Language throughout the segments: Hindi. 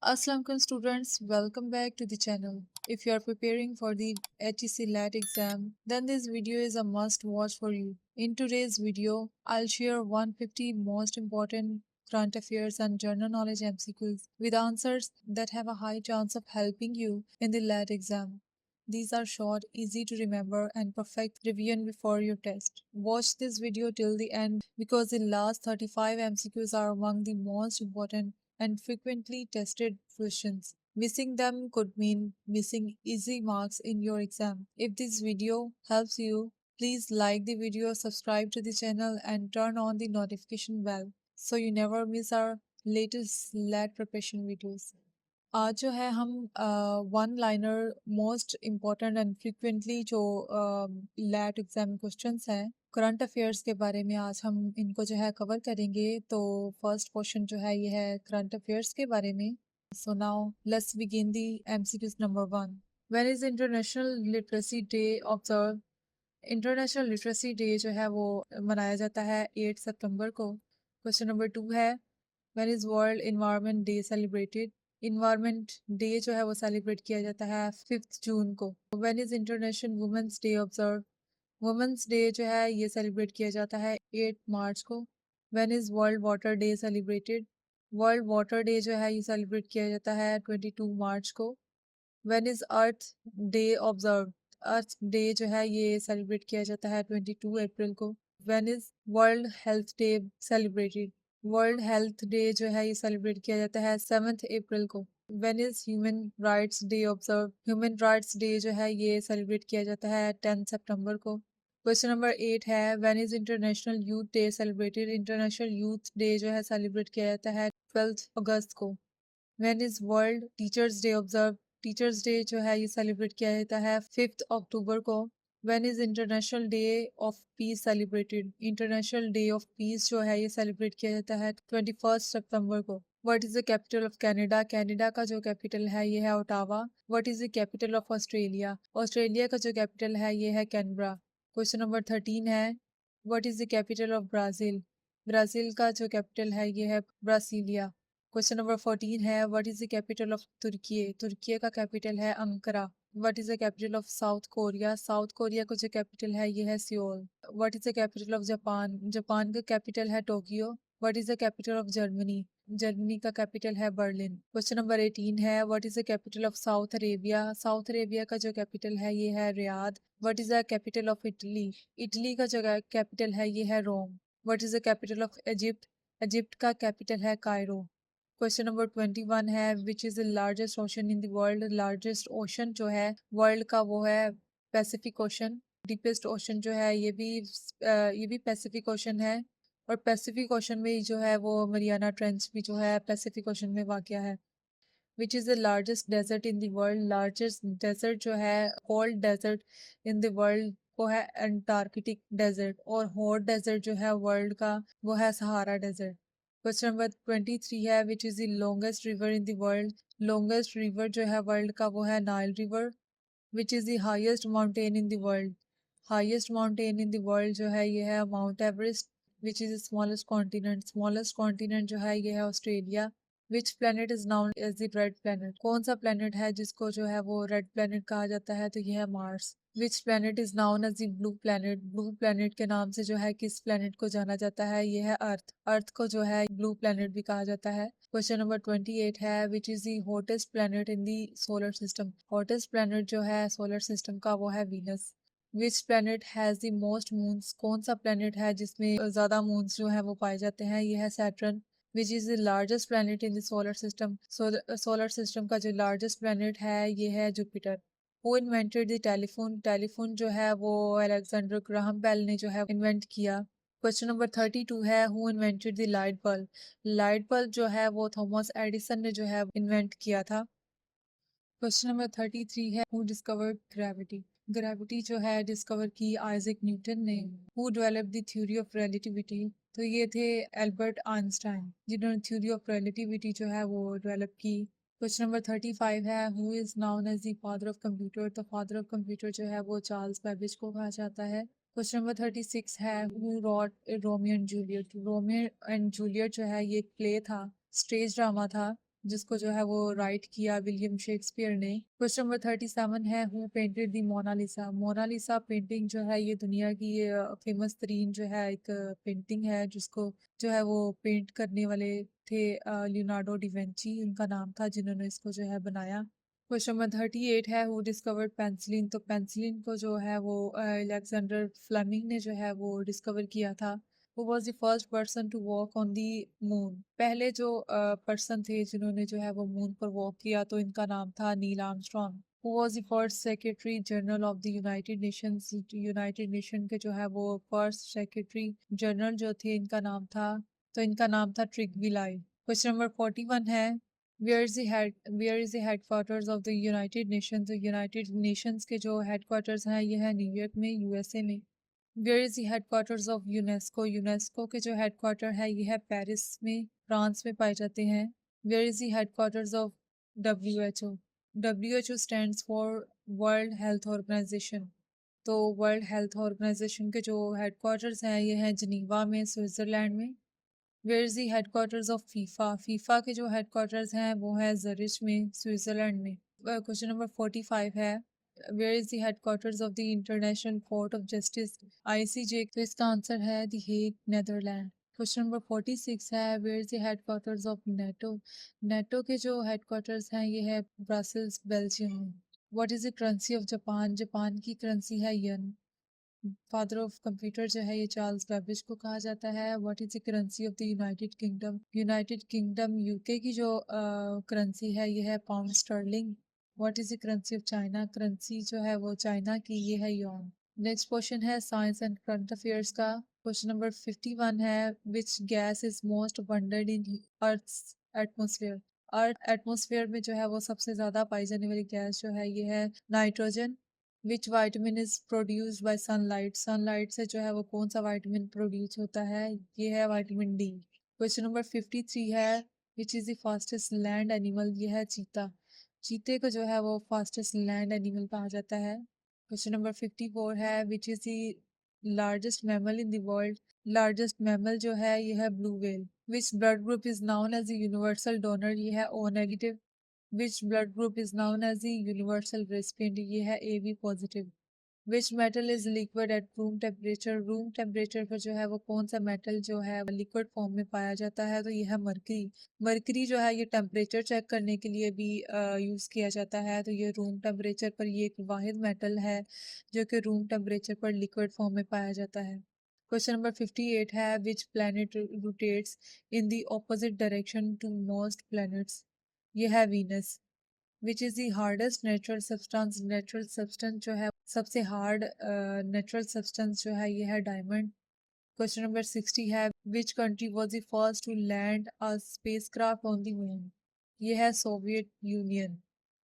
Assalamu alaikum students, welcome back to the channel. If you are preparing for the HEC LAT exam, then this video is a must watch for you. In today's video, I'll share 150 most important current affairs and general knowledge MCQs with answers that have a high chance of helping you in the LAT exam. These are short, easy to remember, and perfect revision before your test. Watch this video till the end because the last 35 MCQs are among the most important and frequently tested questions. Missing them could mean missing easy marks in your exam. If this video helps you, please like the video, subscribe to the channel and turn on the notification bell so you never miss our latest LAT preparation videos. आज जो है हम one liner most important and frequently जो लैट एग्जाम क्वेश्चंस हैं करंट अफेयर्स के बारे में आज हम इनको जो है कवर करेंगे। तो फर्स्ट क्वेश्चन जो है ये है करंट अफेयर्स के बारे में। So now let's begin the MCQs number 1। When is international literacy day observe? International literacy day जो है वो मनाया जाता है 8 सितंबर को। क्वेश्चन नंबर 2 है when is world environment day celebrated? Environment day जो है वो सेलिब्रेट किया जाता है 5 जून को। When is international women's day observe? Women's day जो है ये सेलिब्रेट किया जाता है 8 मार्च को। When is world water day celebrated? World water day जो है ये सेलिब्रेट किया जाता है 22 मार्च को। When is earth day observe? Earth day जो है ये सेलिब्रेट किया जाता है 22 अप्रैल को। When is world health day celebrated? World health day जो है ये सेलिब्रेट किया जाता है 7 अप्रैल को। When is human rights day observe? Human rights day जो है ये सेलिब्रेट किया जाता है 10 सितंबर को। क्वेश्चन नंबर 8 है when is international youth day celebrated? International youth day जो है सेलिब्रेट किया जाता है 12 अगस्त को। When is world teachers day observe? Teachers day जो है ये सेलिब्रेट किया जाता है 5 अक्टूबर को। When is international day of peace celebrated? International day of peace जो है ये सेलिब्रेट किया जाता है 21 सितंबर को। What is the capital of Canada? Canada का जो कैपिटल है ये है Ottawa. What is the capital of Australia? Australia का जो कैपिटल है ये है कैनबरा। क्वेश्चन नंबर 13 है what is the capital of Brazil? Brazil का जो कैपिटल है ये है ब्रासीलिया। क्वेश्चन नंबर 14 है what is the capital of Turkey? तुर्की का कैपिटल है Ankara. What is the capital of South Korea? South Korea का जो कैपिटल है ये है Seoul. What is the capital of Japan? Japan का कैपिटल है Tokyo. What is the capital of Germany? Germany का कैपिटल है बर्लिन। क्वेश्चन नंबर 18 है what is the capital of Saudi Arabia? Saudi Arabia का जो कैपिटल है ये है Riyadh. What is the capital of Italy? Italy का जो कैपिटल है ये है Rome. What is the capital of Egypt? Egypt का कैपिटल है कायरो। क्वेश्चन नंबर 21 है which is the largest ocean in the world? Largest ocean जो है वर्ल्ड का वो है पैसिफिक ओशन। डीपेस्ट ओशन जो है ये भी पैसिफिक ओशन है और पैसिफिक ओशन में जो है वो मरियाना ट्रेंच भी जो है पैसिफिक ओशन में वाक़या है। Which is the largest desert in the world? Largest desert जो है cold desert in the world वो है अंटार्कटिक डेजर्ट और हॉट डेजर्ट जो है वर्ल्ड का वो है सहारा डेजर्ट। क्वेश्चन नंबर 23 है which is the longest river in the world? Longest river जो है वर्ल्ड का वो है Nile river. Which is the highest mountain in the world? Highest mountain in the world जो है ये है Mount Everest. Which is the smallest continent? Smallest continent जो है ये है Australia. Which planet is known as the red planet? कौन सा प्लेनेट है जिसको जो है वो रेड प्लेनेट कहा जाता है? तो ये है Mars. Which planet is known as the blue planet? Blue planet के नाम से जो है किस प्लेनेट को जाना जाता है? ये है अर्थ। अर्थ को जो है ब्लू प्लेनेट भी कहा जाता है। क्वेश्चन नंबर 28 है which is the hottest planet in the solar system? Hottest planet जो है सोलर सिस्टम का वो है Venus. Which planet has the most moons? कौन सा प्लेनेट है जिसमें ज्यादा मून्स जो है वो पाए जाते हैं? ये है Saturn. Which is the largest planet in the solar system? Solar system का जो लार्जेस्ट प्लानट है ये है Jupiter. Who invented the telephone? Telephone जो है वो अलेक्जेंडर ग्राहम बेल ने जो है इन्वेंट किया। क्वेश्चन नंबर 32 है who invented the light bulb? Light bulb जो है वो थॉमस एडिसन ने जो है इन्वेंट किया था। क्वेश्चन नंबर 33 है हु डिस्कवर्ड ग्रेविटी? ग्रेविटी जो है डिस्कवर की आइजैक न्यूटन ने। Who developed the theory of relativity? तो ये थे एल्बर्ट आइंस्टाइन जिन्होंने थ्योरी ऑफ रिलेटिविटी जो है वो डेवलप की। क्वेश्चन नंबर 35 है who is known as the father of computer? तो फादर ऑफ कंप्यूटर जो है वो चार्ल्स बेबेज को कहा जाता है। क्वेश्चन नंबर 36 है who rot Romeo and Juliet? Romeo and Juliet जो है ये एक प्ले था, स्टेज ड्रामा था जिसको जो है वो राइट किया विलियम शेक्सपियर ने। क्वेश्चन नंबर 37 है, who painted the Mona Lisa. Mona Lisa painting जो है ये दुनिया की फेमस तरीन जो है एक पेंटिंग है, जिसको जो है वो पेंट करने वाले थे लियोनार्डो डिवेंची, उनका नाम था जिन्होंने इसको जो है बनाया। क्वेश्चन नंबर 38 है, हु डिस्कवर्ड पेंसिलिन। तो पेंसिलिन को जो है वो अलेक्जेंडर फ्लेमिंग ने जो है वो डिस्कवर किया था। Who was the first person to walk on the moon? पहले जो पर्सन थे जिन्होंने जो है वो मून पर वॉक किया, तो इनका नाम था Neil Armstrong. Who was the first secretary general of the United Nations? United nation के जो है वो फर्स्ट सेक्रेटरी जनरल जो थे, इनका नाम था, तो इनका नाम था ट्रिगविलाई। क्वेश्चन नंबर 41 है, where is the headquarters of the United Nations. तो यूनाइटेड नेशंस के जो हेडक्वार्टर्स हैं ये है न्यूयॉर्क में, यूएसए में। Where is the headquarters of UNESCO. UNESCO के जो हेडक्वार्टर है ये है पेरिस में, फ्रांस में पाए जाते हैं। Where is the headquarters of W H O stands for World Health Organization. तो वर्ल्ड हेल्थ ऑर्गेनाइजेशन के जो हेडक्वार्टर्स हैं ये हैं जनीवा में, स्विट्जरलैंड में। Where is the headquarters of FIFA. FIFA के जो हेडक्वार्टर्स हैं वो है जरिच में, स्विट्जरलैंड में। क्वेश्चन नंबर 45 है, where is the headquarters of the International Court of Justice, ICJ. तो इसका आंसर है the Hague, Netherland. Question number 46 है, where is the headquarters of NATO. NATO के जो हेडक्वार्टर्स हैं ये है ब्रसल्स, बेल्जियम में। What is the currency of Japan. Japan की करेंसी है यन। फादर ऑफ कंप्यूटर जो है ये चार्ल्स बेबेज को कहा जाता है। What is the currency of the United Kingdom. United Kingdom UK की जो करेंसी है ये है pound sterling. What is the currency of China. Currency जो है वो चाइना की ये है यॉन। नेक्स्ट क्वेश्चन है साइंस एंड करंट अफेयर्स का। क्वेश्चन नंबर 51 है, which gas is most abundant in earth's atmosphere. Earth atmosphere में जो है वो सबसे ज्यादा पाई जाने वाली गैस जो है ये है nitrogen. Which vitamin is produced by sunlight. Sunlight से जो है वो कौन सा वाइटामिन प्रोड्यूस होता है, ये है वाइटामिन डी। क्वेश्चन नंबर 53 है, which is the fastest land animal. ये है चीता। चीते को जो है वो फास्टेस्ट लैंड एनिमल कहा जाता है। क्वेश्चन नंबर 54 है, which is the largest mammal in the world. Largest mammal जो है ये है blue whale. Which blood group is known as the universal donor. ये है O negative. Which blood group is known as the universal recipient. ये है A B positive. Which metal is liquid at room temperature. Room temperature पर जो है वो कौन सा मेटल जो है लिक्विड फॉर्म में पाया जाता है, तो ये है मरकरी। मरकरी जो है ये टेम्परेचर चेक करने के लिए भी यूज़ किया जाता है, तो ये रूम टेम्परेचर पर ये एक वाहिद मेटल है जो कि रूम टेम्परेचर पर लिक्विड फॉर्म में पाया जाता है। क्वेश्चन नंबर 58 है, which planet rotates in the opposite direction to most planets. ये है Venus. Which is the hardest natural substance. Natural substance जो है सबसे हार्ड नेचुरल सब्सटेंस जो है ये है डायमंड। क्वेश्चन नंबर 60 है, which country was the first to land a spacecraft on the moon. ये है सोवियत यूनियन।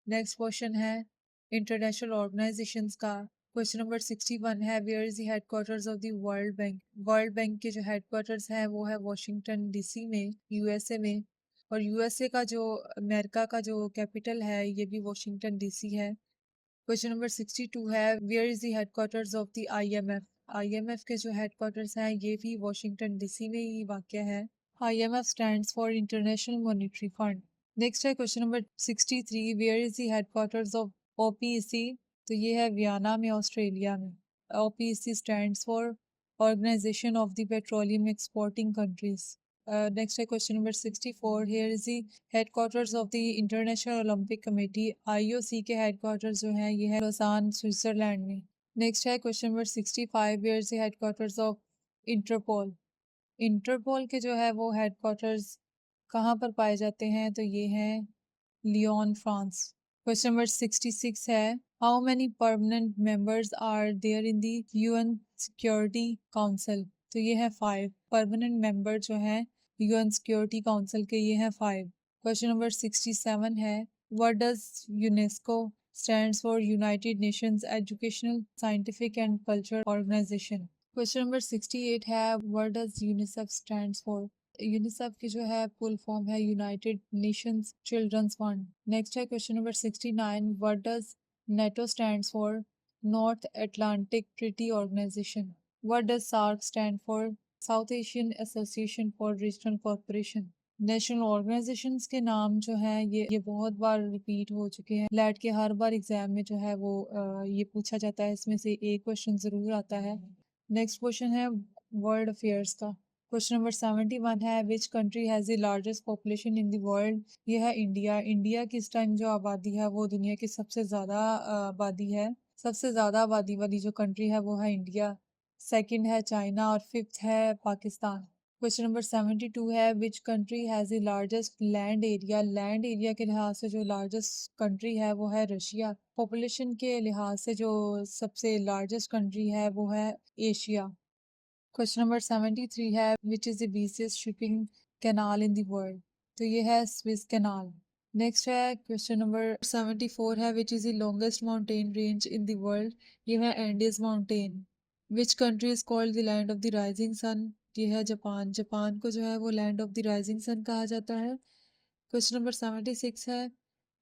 नेक्स्ट क्वेश्चन है इंटरनेशनल ऑर्गेनाइजेशंस का। क्वेश्चन नंबर 61 है, where is the headquarters of the World Bank. World Bank के जो हेडक्वार्टर्स हैं वो है वॉशिंगटन डीसी में, यूएसए में। और यूएसए का जो अमेरिका का जो कैपिटल है ये भी वॉशिंगटन डीसी है। क्वेश्चन नंबर 62 है, where is the headquarters of the IMF. IMF के जो हेडक्वार्टर्स हैं ये भी वॉशिंगटन डीसी में ही वाक़या है। IMF stands for International Monetary Fund. Next है question number 63, where is the headquarters of OPEC। तो ये है वियना में, ऑस्ट्रेलिया में। OPEC stands for organisation of the petroleum exporting countries. Next है question number 64, here is the headquarters of the international Olympic committee. IOC के हेडक्वार्टर्स जो हैं ये है लोसान, स्विट्जरलैंड में। नेक्स्ट है question number 65, where is the headquarters of Interpol. Interpol के जो है वो हेडक्वार्टर्स कहाँ पर पाए जाते हैं, तो ये हैं लियोन, फ्रांस। क्वेश्चन नंबर 66 है, how many permanent members are there in the UN Security Council. तो ये है 5 परमानेंट मेंबर जो हैं यूएन सिक्योरिटी काउंसिल के, ये हैं 5। क्वेश्चन नंबर 67 है, what does UNESCO stands for united nations educational, scientific and cultural organisation. Question number 68 है, what does UNICEF stands for. UNICEF की जो है फुल फॉर्म है united nations children's fund. Next है question number 69, what does NATO stands for, north Atlantic treaty organisation. What does SAARC stand for, south Asian association for regional cooperation. National organisations के नाम जो हैं ये बहुत बार रिपीट हो चुके हैं। लैट के हर बार एग्जाम में जो है वो ये पूछा जाता है, इसमें से एक क्वेश्चन जरूर आता है। नेक्स्ट क्वेश्चन है वर्ल्ड अफेयर्स का। क्वेश्चन नंबर 71 है which country has the largest population in the world. ये है इंडिया। इंडिया की इस टाइम जो आबादी है वो दुनिया की सबसे ज़्यादा आबादी है। सबसे ज़्यादा आबादी वाली जो कंट्री है वो है इंडिया। सेकंड है चाइना और फिफ्थ है पाकिस्तान। क्वेश्चन नंबर 72 है which country has the largest land area. Land area के लिहाज से जो लार्जेस्ट कंट्री है वो है रशिया। पॉपुलेशन के लिहाज से जो सबसे लार्जेस्ट कंट्री है वो है एशिया। क्वेश्चन नंबर 73 है which is the biggest shipping canal in the world. तो ये है स्विस कैनाल। नेक्स्ट है क्वेश्चन नंबर 74 है which is the longest mountain range in the world. ये है Andes mountain. Which country is called the land of the rising sun. ये है जापान। जापान को जो है वो land of the rising sun कहा जाता है। क्वेश्चन नंबर 76 है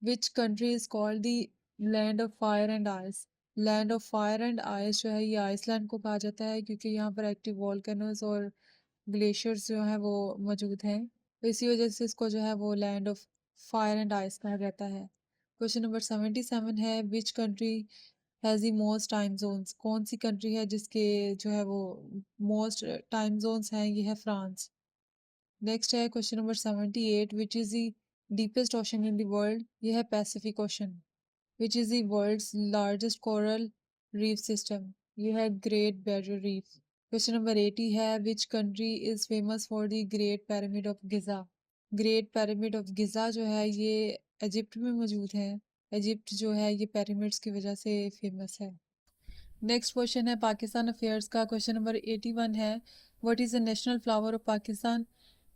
which country is called the land of fire and ice. Land of fire and ice जो है ये आइसलैंड को कहा जाता है क्योंकि यहाँ पर एक्टिव वॉल्केनोज और ग्लेशियर्स जो है वो मौजूद हैं, तो इसी वजह से इसको जो है वो land of fire and ice कहा जाता है। क्वेश्चन नंबर 77 है which country has the most time zones. कौन सी कंट्री है जिसके जो है वो मोस्ट टाइम जोन्स हैं। ये है फ्रांस। नेक्स्ट है question number 78 which is the deepest ocean in the world. ये है Pacific Ocean. Which is the world's largest coral reef system. ये है Great Barrier Reef. Question number 80 है which country is famous for the Great Pyramid of Giza. Great Pyramid of Giza जो है ये इजिप्ट में मौजूद है। इजिप्ट जो है ये पैरामिड्स की वजह से फेमस है। नेक्स्ट क्वेश्चन है पाकिस्तान अफेयर्स का। क्वेश्चन नंबर 81 है what is the national flower of Pakistan.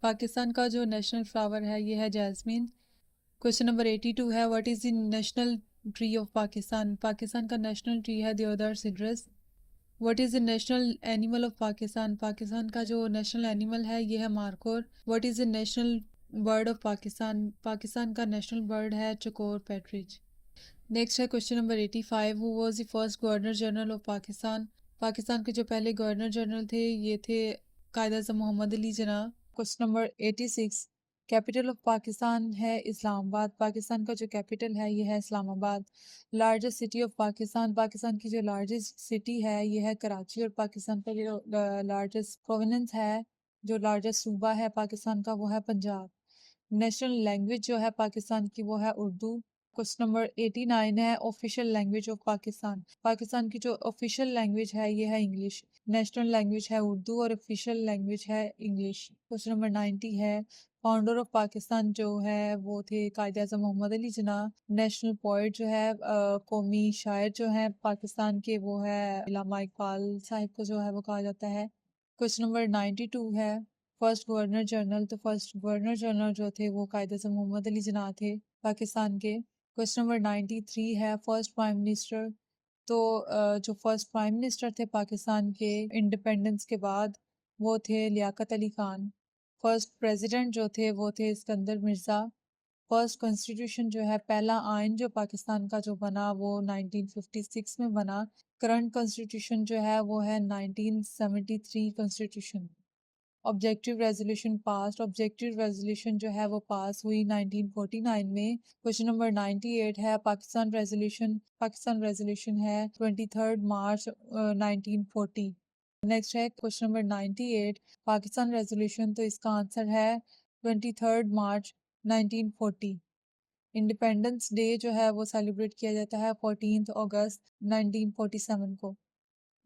Pakistan का जो नेशनल फ्लावर है ये है जैस्मीन। क्वेश्चन नंबर 82 है what is the national tree of Pakistan. Pakistan का नेशनल ट्री है देवदार Cedrus. What is the national animal of Pakistan. Pakistan का जो नेशनल एनिमल है ये है markhor. What is the national bird of Pakistan. Pakistan का नेशनल बर्ड है चकोर पैट्रिज। नेक्स्ट है question number 85 who was the first governor general of Pakistan. Pakistan के जो पहले गवर्नर जनरल थे ये थे कायद अज़म मोहम्मद अली जना। Question number 86 capital of Pakistan है इस्लामाबाद। पाकिस्तान का जो कैपिटल है ये है Islamabad. Largest city of Pakistan. Pakistan की जो लार्जेस्ट सिटी है ये है कराची। और पाकिस्तान का जो लार्जेस्ट प्रोविंस है, जो लार्जेस्ट सूबा है पाकिस्तान का वो है पंजाब। नेशनल लैंग्वेज जो है पाकिस्तान की वो है उर्दू। क्वेश्चन नंबर 89 है official language of Pakistan. Pakistan की जो ऑफिशियल लैंग्वेज है ये है इंग्लिश। नेशनल लैंग्वेज है उर्दू और ऑफिशियल लैंग्वेज है इंग्लिश। क्वेश्चन नंबर 90 है फाउंडर ऑफ पाकिस्तान जो है वो थे कायद अज़म मोहम्मद अली जिन्ना। नेशनल पोइट जो है कौमी शायर जो है पाकिस्तान के वो है अल्लामा इकबाल साहिब को जो है वो कहा जाता है। क्वेश्चन नंबर 92 है फर्स्ट गवर्नर जनरल। तो फर्स्ट गवर्नर जनरल जो थे वो कायद अज़म मोहम्मद अली जिन्ना थे पाकिस्तान के। क्वेश्चन नंबर 93 है फर्स्ट प्राइम मिनिस्टर। तो जो फर्स्ट प्राइम मिनिस्टर थे पाकिस्तान के इंडिपेंडेंस के बाद वो थे लियाकत अली खान। फर्स्ट प्रेसिडेंट जो थे वो थे सिकंदर मिर्ज़ा। फर्स्ट कॉन्स्टिट्यूशन जो है पहला आइन जो पाकिस्तान का जो बना वो 1956 में बना। करंट कॉन्स्टिट्यूशन जो है वो है 1973 कॉन्स्टिट्यूशन। ऑब्जेक्टिव रेजोल्यूशन पास। ऑब्जेक्टिव रेजोल्यूशन जो है वो पास हुई 1949 में। क्वेश्चन नंबर 98 है पाकिस्तान रेजोल्यूशन। पाकिस्तान रेजोल्यूशन है 23 मार्च 1940। नेक्स्ट है क्वेश्चन नंबर 98 पाकिस्तान रेजोल्यूशन। तो इसका आंसर है 23 मार्च 1940। इंडिपेंडेंस डे जो है वो सेलिब्रेट किया जाता है 14 अगस्त 1947 को।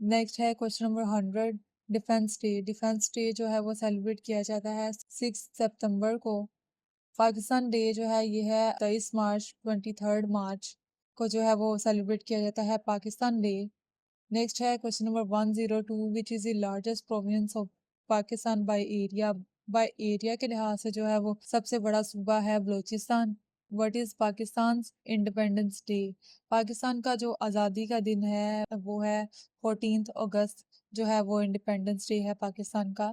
नेक्स्ट है question number 100 defence day. Defence day जो है वो सेलिब्रेट किया जाता है 6 सितंबर को। पाकिस्तान डे जो है ये है 23 मार्च 23 मार्च को जो है वो सेलिब्रेट किया जाता है पाकिस्तान डे। नेक्स्ट है question number 102 which is the largest province of Pakistan by area. By area के लिहाज से जो है वो सबसे बड़ा सूबा है Balochistan. What is Pakistan independence day. Pakistan का जो आज़ादी का दिन है वो है 14 अगस्त जो है वो इंडिपेंडेंस डे है पाकिस्तान का।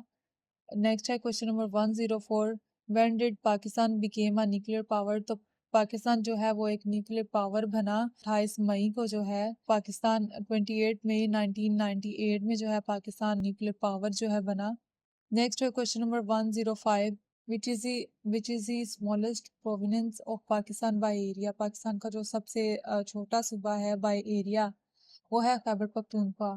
नेक्स्ट है question number 104 when did Pakistan became a nuclear power. तो पाकिस्तान जो है वो एक न्यूक्लियर पावर बना 28 मई को जो है पाकिस्तान 28 मई 1998 में जो है पाकिस्तान न्यूक्लियर पावर जो है बना। नेक्स्ट है question number 105 which is the smallest province of Pakistan by area. Pakistan का जो सबसे छोटा सूबा है बाय एरिया वो है Khyber Pakhtunkhwa.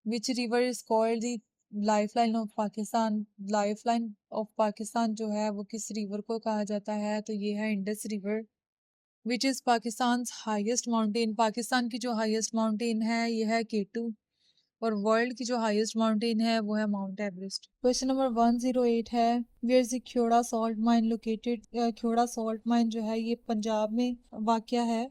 Which river is called the lifeline of Pakistan. Lifeline of Pakistan जो है वो किस रिवर को कहा जाता है, तो ये है Indus river. Which is Pakistan highest mountain. Pakistan की जो हाईएस्ट माउंटेन है ये है केटू, और वर्ल्ड की जो हाईएस्ट माउंटेन है वो है माउंट एवरेस्ट। क्वेश्चन नंबर 108 है, where is the Khewra salt mine located. Khewra salt mine जो है ये पंजाब में वाक़या है।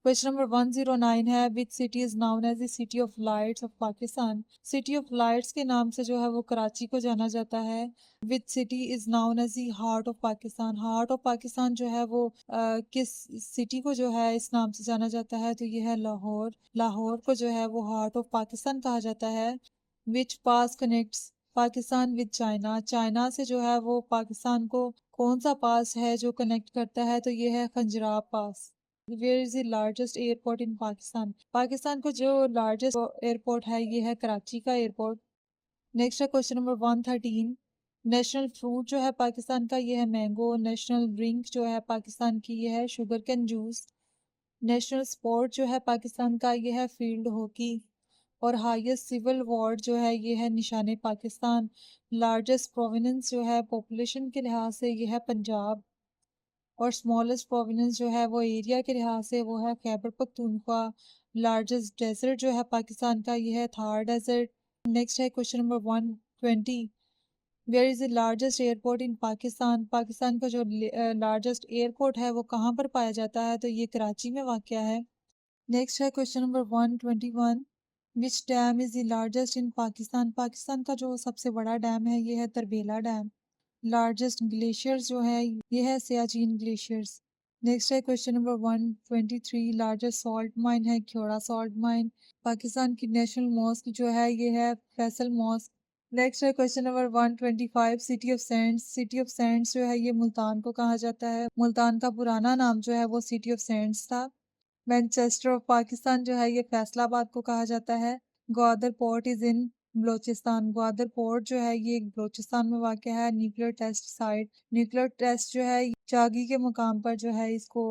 क्वेश्चन नंबर 109 है, which city is known as the city of lights of Pakistan. City of lights के नाम से जो है वो कराची को जाना जाता है। Which city is known as the heart of Pakistan. Heart of Pakistan जो है वो किस सिटी को जो है इस नाम से जाना जाता है, तो ये है लाहौर। लाहौर को जो है वो हार्ट ऑफ पाकिस्तान कहा जाता है। Which pass connects Pakistan with China. China से जो है वो पाकिस्तान को कौन सा पास है जो कनेक्ट करता है, तो ये है Khunjerab pass. Where is the largest airport in Pakistan. Pakistan को जो लार्जेस्ट एयरपोर्ट है ये है कराची का एयरपोर्ट। नेक्स्ट है क्वेश्चन नंबर 113, नेशनल फ्रूट जो है पाकिस्तान का ये है मैंगो। नेशनल ड्रिंक जो है पाकिस्तान की ये है sugar cane juice. National sport जो है पाकिस्तान का ये है फील्ड हॉकी। और हाईएस्ट सिविल अवार्ड जो है ये है निशान पाकिस्तान। लार्जेस्ट प्रोविंस जो है पॉपुलेशन के लिहाज से ये है पंजाब। और स्मॉलेस्ट प्रोविंस जो है वो एरिया के लिहाज से वो है खैबर पख्तूनख्वा। लार्जेस्ट डेजर्ट जो है पाकिस्तान का ये है थार डेजर्ट। नेक्स्ट है question number 120, where is the largest airport in Pakistan. Pakistan का जो लार्जेस्ट एयरपोर्ट है वो कहाँ पर पाया जाता है, तो ये कराची में वाक़या है। नेक्स्ट है question number 121, which dam is the largest in Pakistan. Pakistan का जो सबसे बड़ा डैम है ये है तरबेला डैम। लार्जेस्ट ग्लेशियर्स जो है ये है सियाचिन ग्लेशियर्स। नेक्स्ट है question number 123, largest salt mine है ख्योड़ा सॉल्ट माइन। पाकिस्तान की नेशनल मॉस्क जो है ये है फैसल मॉस्क। नेक्स्ट है question number 125, city of sands. City of sands जो है ये मुल्तान को कहा जाता है। मुल्तान का पुराना नाम जो है वो सिटी ऑफ सैंड्स था। मैनचेस्टर ऑफ पाकिस्तान जो है ये फैसलाबाद को कहा जाता है। Gwadar port is in Balochistan. Gwadar port जो है ये बलोचिस्तान में वाक़ है। Nuclear test site. Nuclear test जो है चागी के मुकाम पर जो है इसको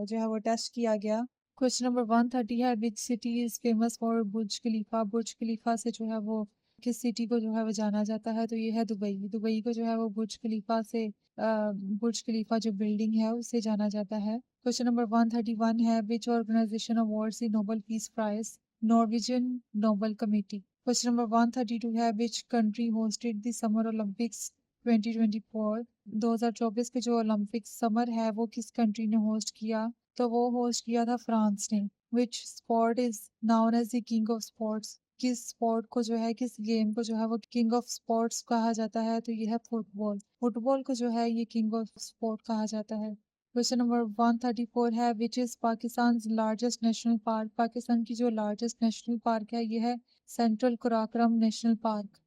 जो है वो टेस्ट किया गया। क्वेश्चन नंबर 130 है, which city is famous for Burj Khalifa. Burj Khalifa से जो है वो किस सिटी को जो है वो जाना जाता है, तो ये है दुबई। दुबई को जो है वो बुर्ज खलीफा से बुर्ज खलीफा जो बिल्डिंग है उससे जाना जाता है। क्वेश्चन नंबर 131 है, which organisation awards the Nobel peace prize. Norwegian Nobel committee. Question number 132 है, which country hosted the summer Olympics 2024। 2024 के जो ओलंपिक समर है वो किस कंट्री ने होस्ट किया, तो वो होस्ट किया था फ्रांस ने। Which sport is known as the king of sports. किस स्पोर्ट को जो है किस गेम को जो है वो किंग ऑफ स्पोर्ट्स कहा जाता है, तो ये है फुटबॉल। फुटबॉल को जो है ये किंग ऑफ स्पोर्ट कहा जाता है। क्वेश्चन नंबर 134 है, which is Pakistan largest national park. Pakistan की जो लार्जेस्ट नेशनल पार्क है ये है सेंट्रल कुराक्रम नेशनल पार्क।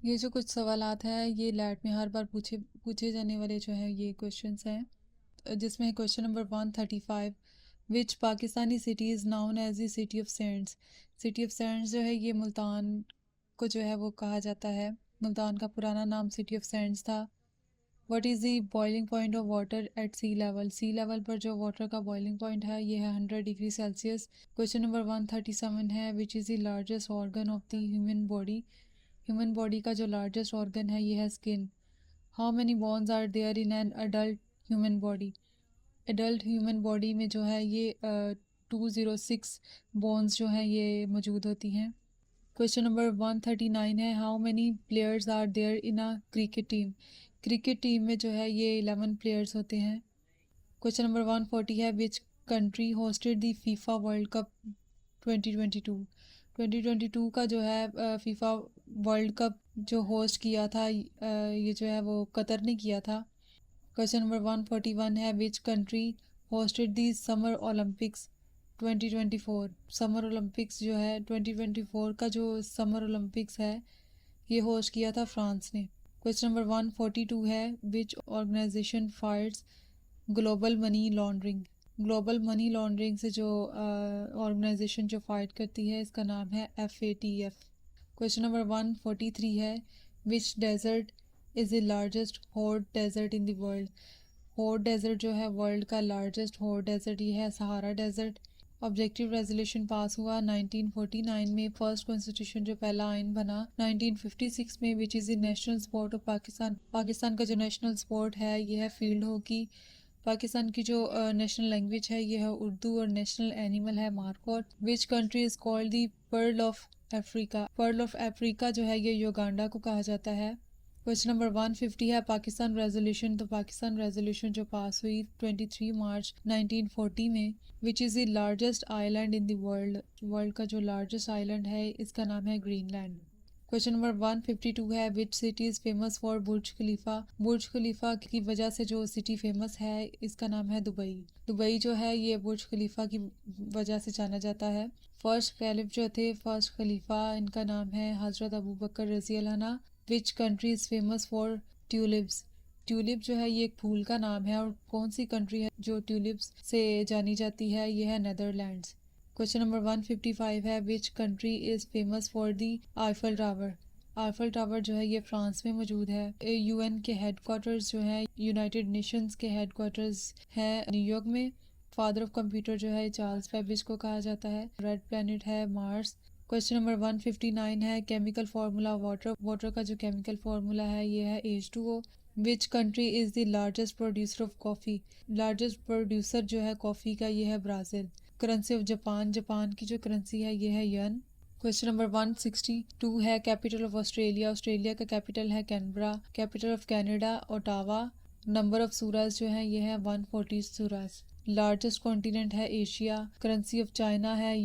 ये जो कुछ सवालात हैं ये लैट में हर बार पूछे जाने वाले जो है ये क्वेश्चंस हैं, जिसमें question number 135, which Pakistani city is known as the city of sands. City of sands जो है ये मुल्तान को जो है वो कहा जाता है। मुल्तान का पुराना नाम सिटी ऑफ सैंड्स था। What is the boiling point of water at sea level. Sea level पर जो वाटर का बॉइलिंग पॉइंट है ये है 100 डिग्री सेल्सियस। क्वेश्चन नंबर 137 है, which is the largest organ of the human body. Human body का जो लार्जेस्ट ऑर्गन है ये है skin. How many bones are there in an adult human body. Adult human body में जो है ये 206 बोन्स जो हैं ये मौजूद होती हैं। क्वेश्चन नंबर 139 है, how many players are there in a cricket team. Cricket team में जो है ये 11 प्लेयर्स होते हैं। क्वेश्चन नंबर 140 है, which country hosted the FIFA world cup 2022। 2022 का जो है फीफा वर्ल्ड कप जो होस्ट किया था ये जो है वो कतर ने किया था। क्वेश्चन नंबर 141 है, which country hosted the summer Olympics 2024। Summer Olympics जो है 2024 का जो समर ओलंपिक्स है ये होस्ट किया था फ्रांस ने। क्वेश्चन नंबर 142 है, which organisation fights global money laundering. Global money laundering से जो ऑर्गेनाइजेशन जो फाइट करती है इसका नाम है FATF। क्वेश्चन नंबर 143 है, which desert is the largest hot desert in the world? Hot desert जो है वर्ल्ड का लार्जेस्ट हॉट डेजर्ट ये है Sahara desert. Objective resolution pass हुआ 1949 में। फर्स्ट कॉन्स्टिट्यूशन जो पहला आइन बना 1956 में, विच is the national sport of Pakistan. Pakistan का जो नेशनल स्पोर्ट है ये है फील्ड हॉकी। पाकिस्तान की जो नेशनल लैंग्वेज है ये है उर्दू और नेशनल एनिमल है मार्कोट। Which country is called the pearl of Africa? Pearl of Africa जो है ये युगांडा को कहा जाता है। क्वेश्चन नंबर 150 है पाकिस्तान रेजोल्यूशन। तो पाकिस्तान रेजोल्यूशन जो पास हुई 23 मार्च 1940 में। विच is the largest island in the world? World का जो लार्जेस्ट आइलैंड है इसका नाम है ग्रीनलैंड। क्वेश्चन नंबर 152 है which city is famous for Burj Khalifa? Burj Khalifa की वजह से जो सिटी फेमस है इसका नाम है दुबई। दुबई जो है ये बुर्ज खलीफा की वजह से जाना जाता है। फर्स्ट कैलिफ जो थे फर्स्ट खलीफा इनका नाम है हज़रत अबू बकर रज़ी अल्लाह अन्हु। विच country is famous for tulips? Tulip जो है ये एक फूल का नाम है और कौन सी कंट्री है जो ट्यूलिप्स से जानी जाती है ये है नेदरलैंड्स। क्वेश्चन नंबर 155 है which country is famous for the Eiffel tower? Eiffel tower जो है ये फ्रांस में मौजूद है। यूएन के हेडक्वार्टर्स जो है यूनाइटेड नेशंस के हेडक्वार्टर्स है न्यूयॉर्क में। फादर ऑफ कंप्यूटर जो है चार्ल्स बेबेज को कहा जाता है। रेड प्लैनेट है मार्स। क्वेश्चन नंबर 159 है केमिकल फार्मूला वाटर। वाटर का जो केमिकल फार्मूला है ये है H2O। Which country is the largest producer of coffee? Largest producer जो है कॉफ़ी का ये है Brazil. Currency of Japan. Japan की जो करेंसी है ये है यन। क्वेश्चन नंबर 162 है कैपिटल ऑफ ऑस्ट्रेलिया। ऑस्ट्रेलिया का कैपिटल है Canberra. Capital of Canada Ottawa. Number of Suraaj जो है ये है 140 सूराज। लार्जेस्ट कॉन्टिनेंट है एशिया। करेंसी ऑफ चाइना है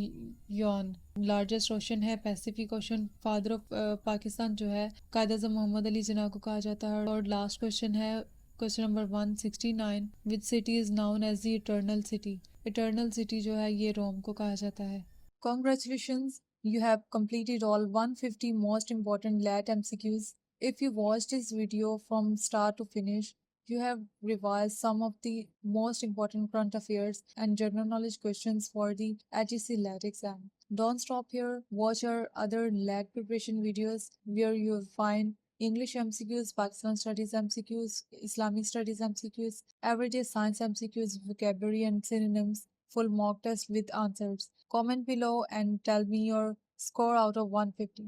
यॉन। लार्जेस्ट ओशन है Pacific ocean. Father of Pakistan जो है कायद अज़म मोहम्मद अली जिन्ना को कहा जाता है। और लास्ट क्वेश्चन है question number 169 which city is known as the eternal city? Eternal city जो है ये रोम को कहा जाता है। Congratulations, you have completed all 150 most important LAT MCQs. If you watched this video from start to finish, you have revised some of the most important current affairs and general knowledge questions for the HEC LAT exam. Don't stop here. Watch our other LAT preparation videos where you'll find English MCQs, Pakistan Studies MCQs, Islamic Studies MCQs, Everyday Science MCQs, vocabulary and synonyms, full mock test with answers. Comment below and tell me your score out of 150.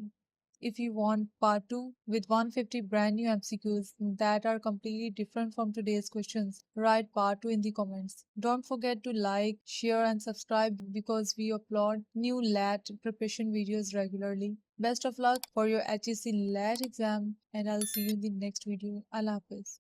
If you want part 2 with 150 brand new MCQs that are completely different from today's questions, write part 2 in the comments. Don't forget to like, share and subscribe because we upload new LAT preparation videos regularly. Best of luck for your HEC LAT exam and I'll see you in the next video. Allah Hafiz.